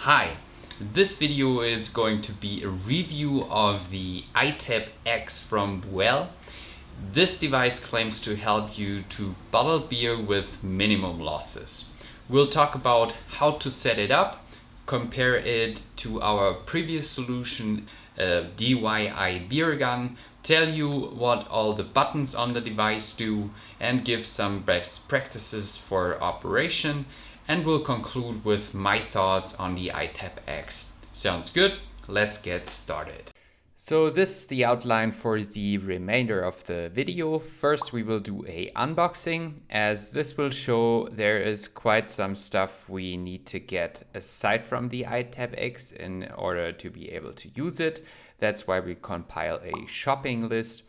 Hi, this video is going to be a review of the iTap X from Boel. This device claims to help you to bottle beer with minimum losses. We'll talk about how to set it up, compare it to our previous solution, a DIY beer gun, tell you what all the buttons on the device do, and give some best practices for operation. And we'll conclude with my thoughts on the iTap X. Sounds good? Let's get started. So this is the outline for the remainder of the video. First we will do a unboxing, as this will show there is quite some stuff we need to get aside from the iTap X in order to be able to use it. That's why we compile a shopping list.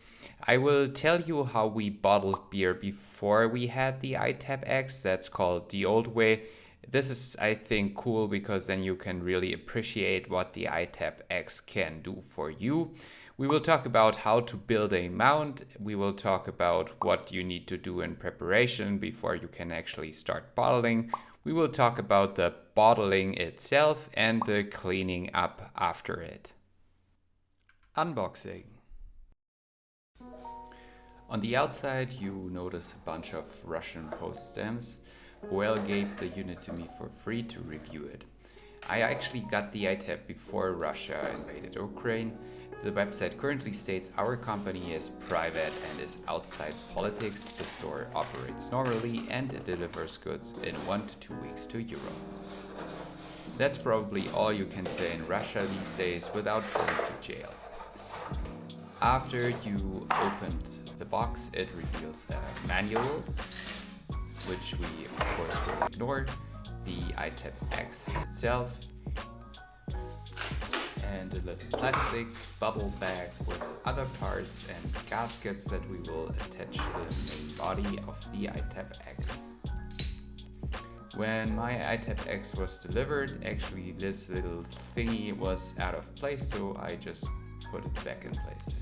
I will tell you how we bottled beer before we had the iTap X. That's called the old way. This is, I think, cool because then you can really appreciate what the iTap X can do for you. We will talk about how to build a mount. We will talk about what you need to do in preparation before you can actually start bottling. We will talk about the bottling itself and the cleaning up after it. Unboxing. On the outside you notice a bunch of Russian post stamps. Boel gave the unit to me for free to review it. I actually got the iTap before Russia invaded Ukraine. The website currently states our company is private and is outside politics. The store operates normally and it delivers goods in 1 to 2 weeks to Europe. That's probably all you can say in Russia these days without going to jail. After you opened the box, it reveals a manual, which we of course will ignore, the iTap X itself, and a little plastic bubble bag with other parts and gaskets that we will attach to the main body of the iTap X. When my iTap X was delivered, actually this little thingy was out of place, so I just put it back in place.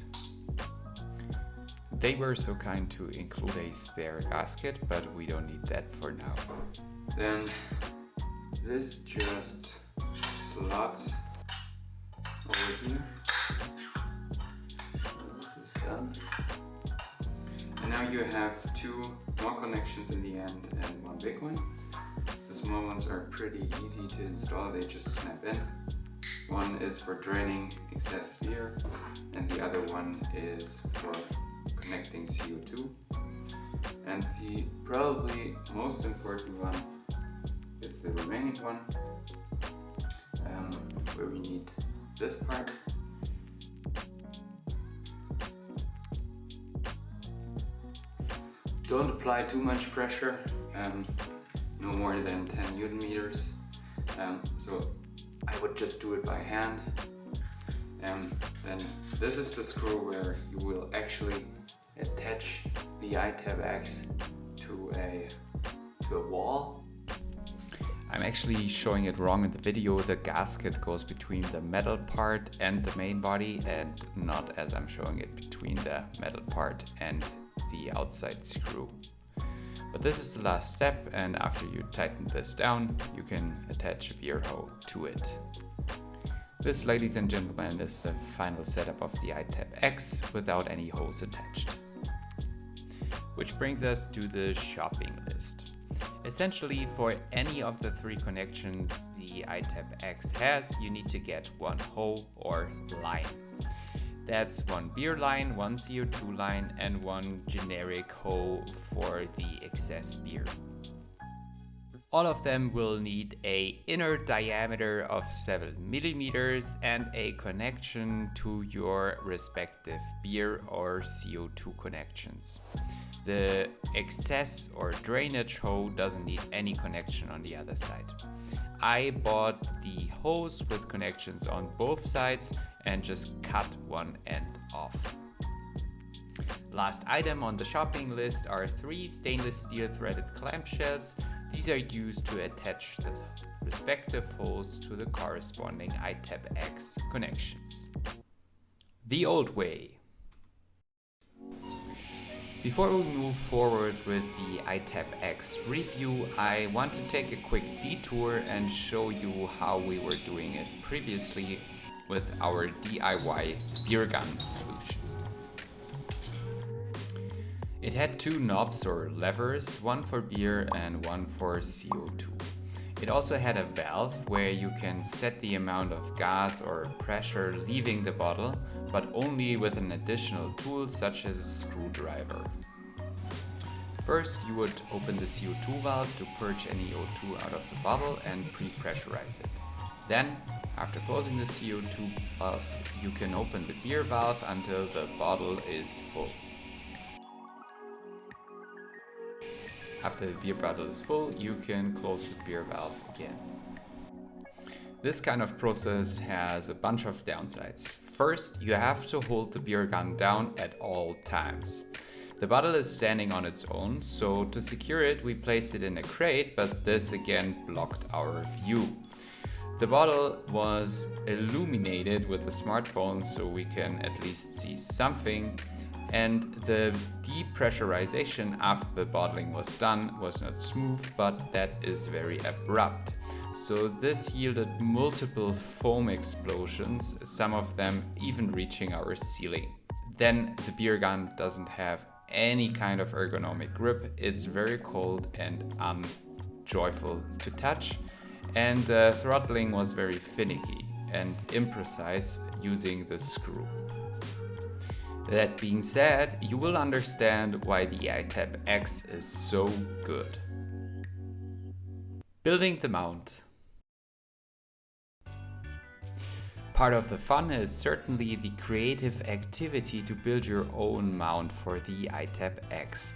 They were so kind to include a spare gasket, but we don't need that for now. Then this just slots over here. This is done. And now you have two more connections in the end and one big one. The small ones are pretty easy to install, they just snap in. One is for draining excess beer and the other one is for connecting CO2. And the probably most important one is the remaining one, where we need this part. Don't apply too much pressure, no more than 10 Newton meters. So I would just do it by hand. Then this is the screw where you will actually attach the iTap X to a wall. I'm actually showing it wrong in the video. The gasket goes between the metal part and the main body, and not as I'm showing it between the metal part and the outside screw. But this is the last step, and after you tighten this down, you can attach a beer hose to it. This, ladies and gentlemen, is the final setup of the iTap X without any hose attached. Which brings us to the shopping list. Essentially, for any of the three connections the iTap X has, you need to get one hose or line. That's one beer line, one CO2 line, and one generic hose for the excess beer. All of them will need an inner diameter of 7 millimeters and a connection to your respective beer or CO2 connections. The excess or drainage hose doesn't need any connection on the other side. I bought the hose with connections on both sides and just cut one end off. Last item on the shopping list are 3 stainless steel threaded clamshells. These are used to attach the respective holes to the corresponding iTap X connections. The old way. Before we move forward with the iTap X review, I want to take a quick detour and show you how we were doing it previously with our DIY beer gun solution. It had two knobs or levers, one for beer and one for CO2. It also had a valve where you can set the amount of gas or pressure leaving the bottle, but only with an additional tool such as a screwdriver. First, you would open the CO2 valve to purge any O2 out of the bottle and pre-pressurize it. Then, after closing the CO2 valve, you can open the beer valve until the bottle is full. After the beer bottle is full, you can close the beer valve again. This kind of process has a bunch of downsides. First, you have to hold the beer gun down at all times. The bottle is standing on its own, so to secure it, we placed it in a crate, but this again blocked our view. The bottle was illuminated with a smartphone, so we can at least see something. And the depressurization after the bottling was done was not smooth, but that is very abrupt. So this yielded multiple foam explosions, some of them even reaching our ceiling. Then the beer gun doesn't have any kind of ergonomic grip. It's very cold and unjoyful to touch. And the throttling was very finicky and imprecise using the screw. That being said, you will understand why the iTap X is so good. Building the mount. Part of the fun is certainly the creative activity to build your own mount for the iTap X.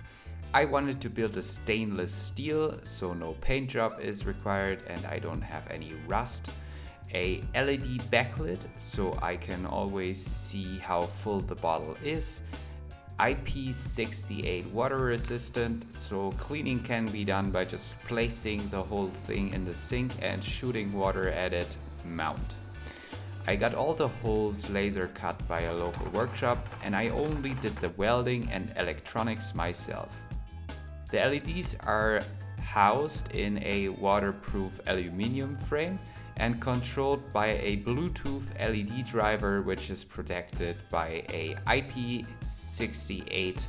I wanted to build a stainless steel, so no paint job is required and I don't have any rust. A LED backlit, so I can always see how full the bottle is. IP68 water resistant, so cleaning can be done by just placing the whole thing in the sink and shooting water at it. Mount. I got all the holes laser cut by a local workshop and I only did the welding and electronics myself. The LEDs are housed in a waterproof aluminum frame and controlled by a Bluetooth LED driver, which is protected by a IP68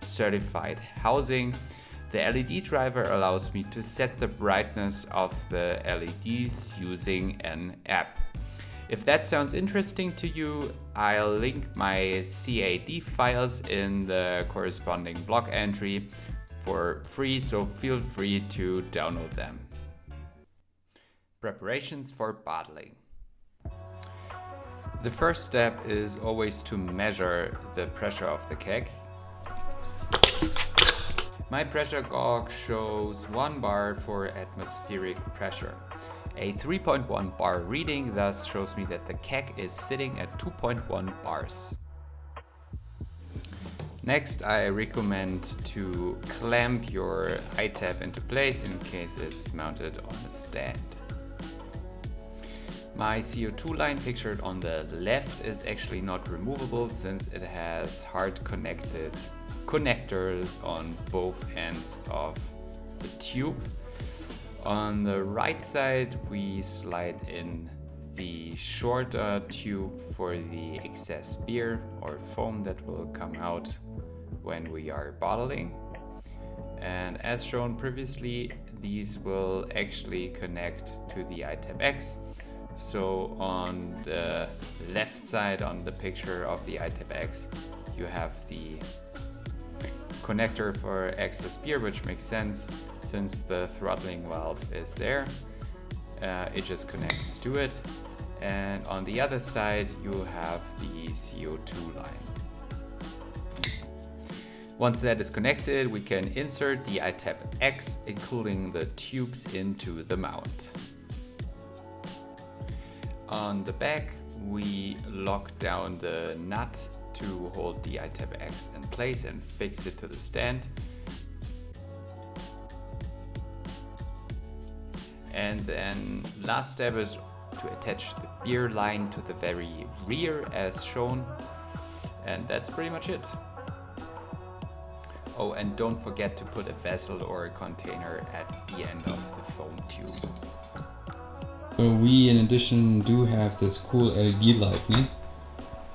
certified housing. The LED driver allows me to set the brightness of the LEDs using an app. If that sounds interesting to you, I'll link my CAD files in the corresponding blog entry for free, so feel free to download them. Preparations for bottling. The first step is always to measure the pressure of the keg. My pressure gauge shows 1 bar for atmospheric pressure. A 3.1 bar reading thus shows me that the keg is sitting at 2.1 bars. Next, I recommend to clamp your iTap into place in case it's mounted on a stand. My CO2 line pictured on the left is actually not removable since it has hard connected connectors on both ends of the tube. On the right side, we slide in the shorter tube for the excess beer or foam that will come out when we are bottling. And as shown previously, these will actually connect to the iTap X. So on the left side on the picture of the iTap X, you have the connector for excess beer, which makes sense since the throttling valve is there. It just connects to it. And on the other side, you have the CO2 line. Once that is connected, we can insert the iTap X, including the tubes, into the mount. On the back, we lock down the nut to hold the iTap X in place and fix it to the stand. And then last step is to attach the beer line to the very rear as shown. And that's pretty much it. Oh, and don't forget to put a vessel or a container at the end of the foam tube. So we in addition do have this cool LED lighting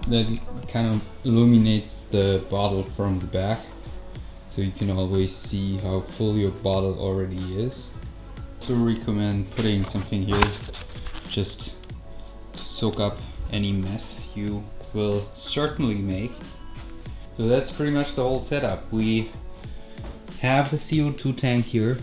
that kind of illuminates the bottle from the back, so you can always see how full your bottle already is. So recommend putting something here just to soak up any mess you will certainly make. So that's pretty much the whole setup. We have the CO2 tank here.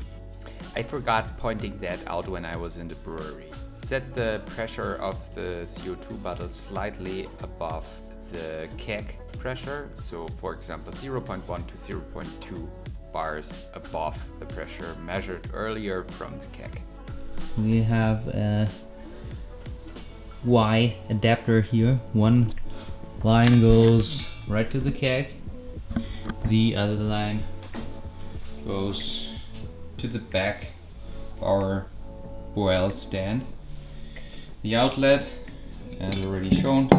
I forgot pointing that out when I was in the brewery. Set the pressure of the CO2 bottle slightly above the keg pressure. So for example 0.1 to 0.2 bars above the pressure measured earlier from the keg. We have a Y adapter here. One line goes right to the keg. The other line goes to the back of our Boel stand. The outlet, as already shown,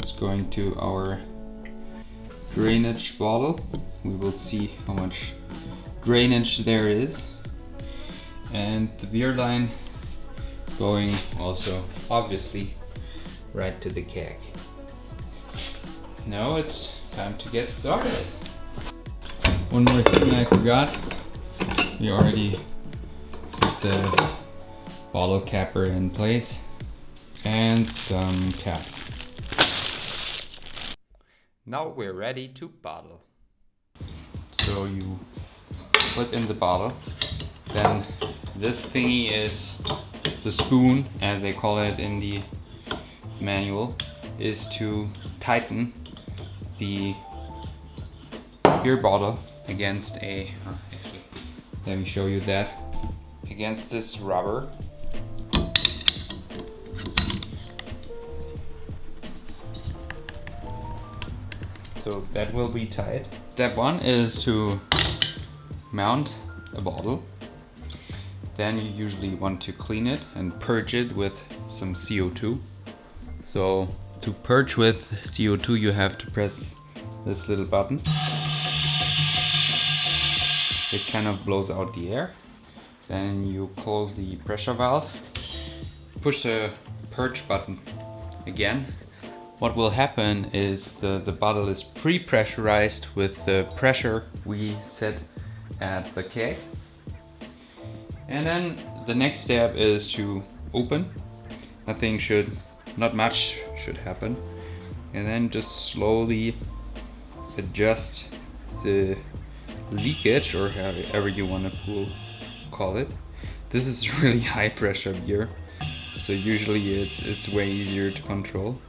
is going to our drainage bottle. We will see how much drainage there is. And the beer line going also obviously right to the keg. Now it's time to get started. One more thing I forgot. We already put the bottle capper in place and some caps. Now we're ready to bottle. So you put in the bottle, then this thingy is the spoon, as they call it in the manual, is to tighten the beer bottle against a, actually, let me show you that, against this rubber. So that will be tight. Step one is to mount a bottle. Then you usually want to clean it and purge it with some CO2. So to purge with CO2 you have to press this little button. It kind of blows out the air. Then you close the pressure valve. Push the purge button again. What will happen is the bottle is pre-pressurized with the pressure we set at the keg. And then the next step is to open. Not much should happen. And then just slowly adjust the leakage, or however you want to call it. This is really high pressure beer, so usually it's way easier to control.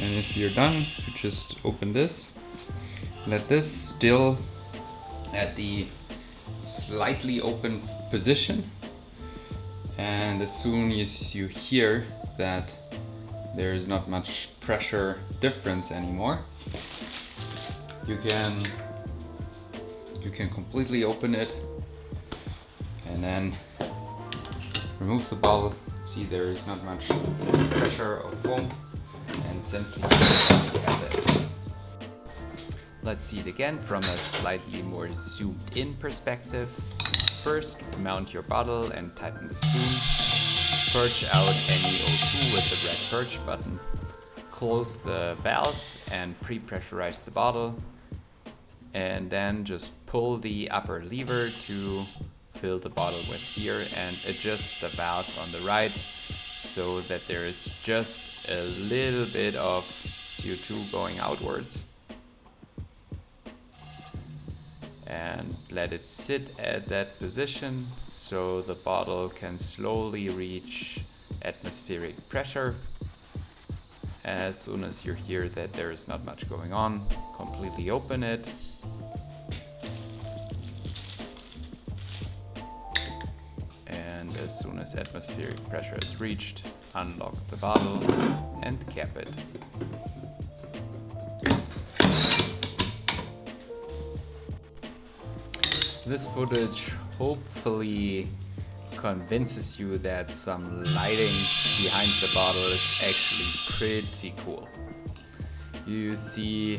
And if you're done, you just open this. Let this still at the slightly open position, and as soon as you hear that there is not much pressure difference anymore, you can completely open it and then remove the bottle. See, there is not much pressure or foam, and simply cap it. Let's see it again from a slightly more zoomed in perspective. First, mount your bottle and tighten the spoon. Purge out any O2 with the red purge button. Close the valve and pre-pressurize the bottle. And then just pull the upper lever to fill the bottle with beer and adjust the valve on the right so that there is just a little bit of CO2 going outwards. And let it sit at that position so the bottle can slowly reach atmospheric pressure. As soon as you hear that there is not much going on, completely open it. And as soon as atmospheric pressure is reached, unlock the bottle and cap it. This footage hopefully convinces you that some lighting behind the bottle is actually pretty cool. you see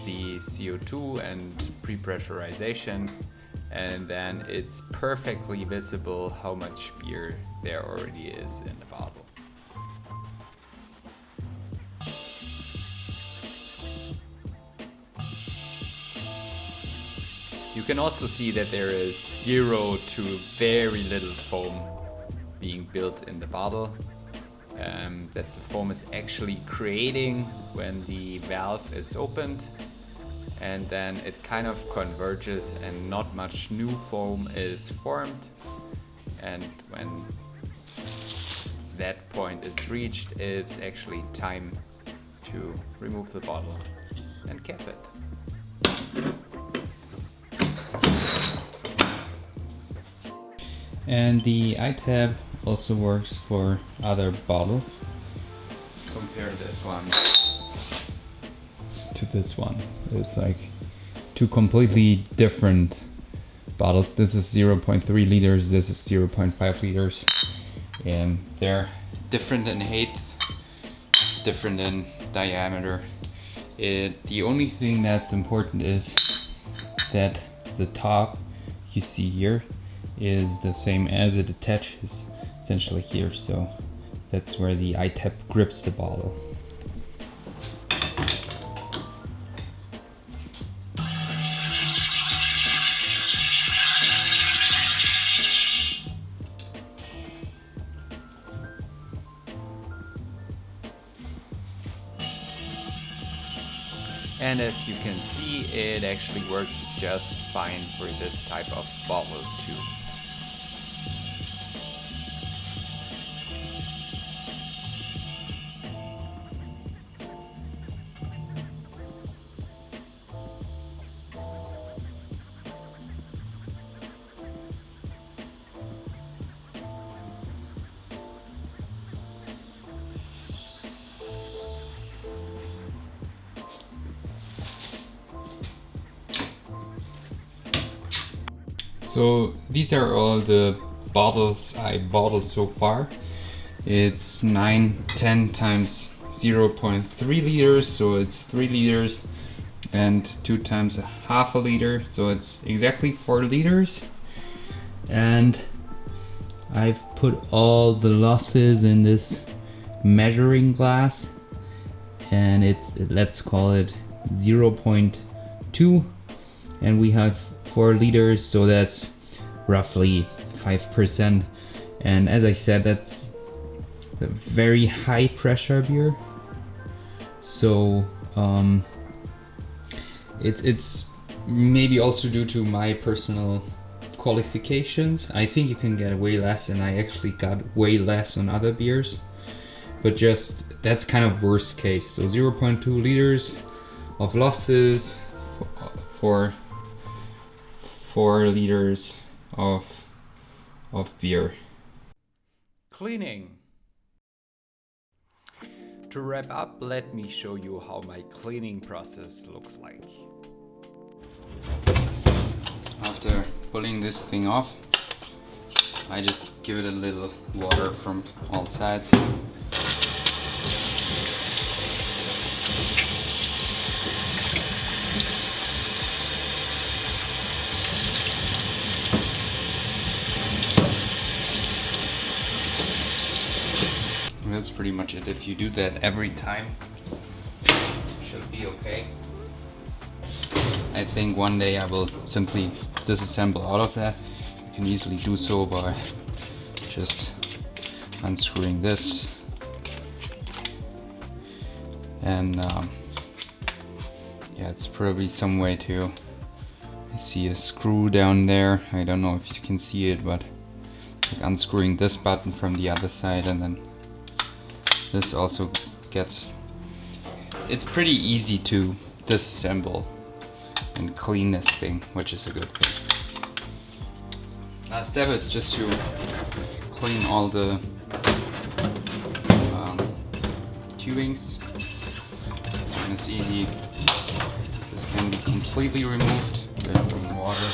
the CO2 and pre-pressurization, and then it's perfectly visible how much beer there already is in the bottle. You can also see that there is 0 to very little foam being built in the bottle. That the foam is actually creating when the valve is opened, and then it kind of converges and not much new foam is formed. And when that point is reached, it's actually time to remove the bottle and cap it. And the iTap also works for other bottles. Compare this one to this one. It's like two completely different bottles. This is 0.3 liters, this is 0.5 liters. And they're different in height, different in diameter. The only thing that's important is that the top you see here is the same as it attaches essentially here, so that's where the iTap grips the bottle. And as you can see, it actually works just fine for this type of bottle too. So these are all the bottles I bottled so far. It's 910 times 0.3 liters, so it's 3 liters, and 2 times a half a liter, so it's exactly 4 liters. And I've put all the losses in this measuring glass, and let's call it 0.2, and we have 4 liters, so that's roughly 5%. And as I said, that's a very high pressure beer, so it's maybe also due to my personal qualifications. I think you can get way less, and I actually got way less on other beers, but just that's kind of worst case. So 0.2 liters of losses for 4 liters of beer. Cleaning. To wrap up, let me show you how my cleaning process looks like. After pulling this thing off, I just give it a little water from all sides. That's pretty much it. If you do that every time, it should be okay. I think one day I will simply disassemble all of that. You can easily do so by just unscrewing this. And yeah, it's probably some way to, I see a screw down there. I don't know if you can see it, but like unscrewing this button from the other side, and then this also gets, it's pretty easy to disassemble and clean this thing, which is a good thing. Last step is just to clean all the tubings. This one is easy. This can be completely removed with water.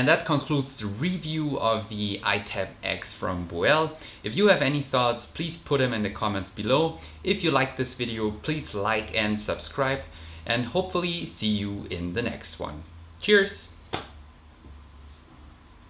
And that concludes the review of the iTap X from Boel. If you have any thoughts, please put them in the comments below. If you like this video, please like and subscribe, and hopefully see you in the next one. Cheers!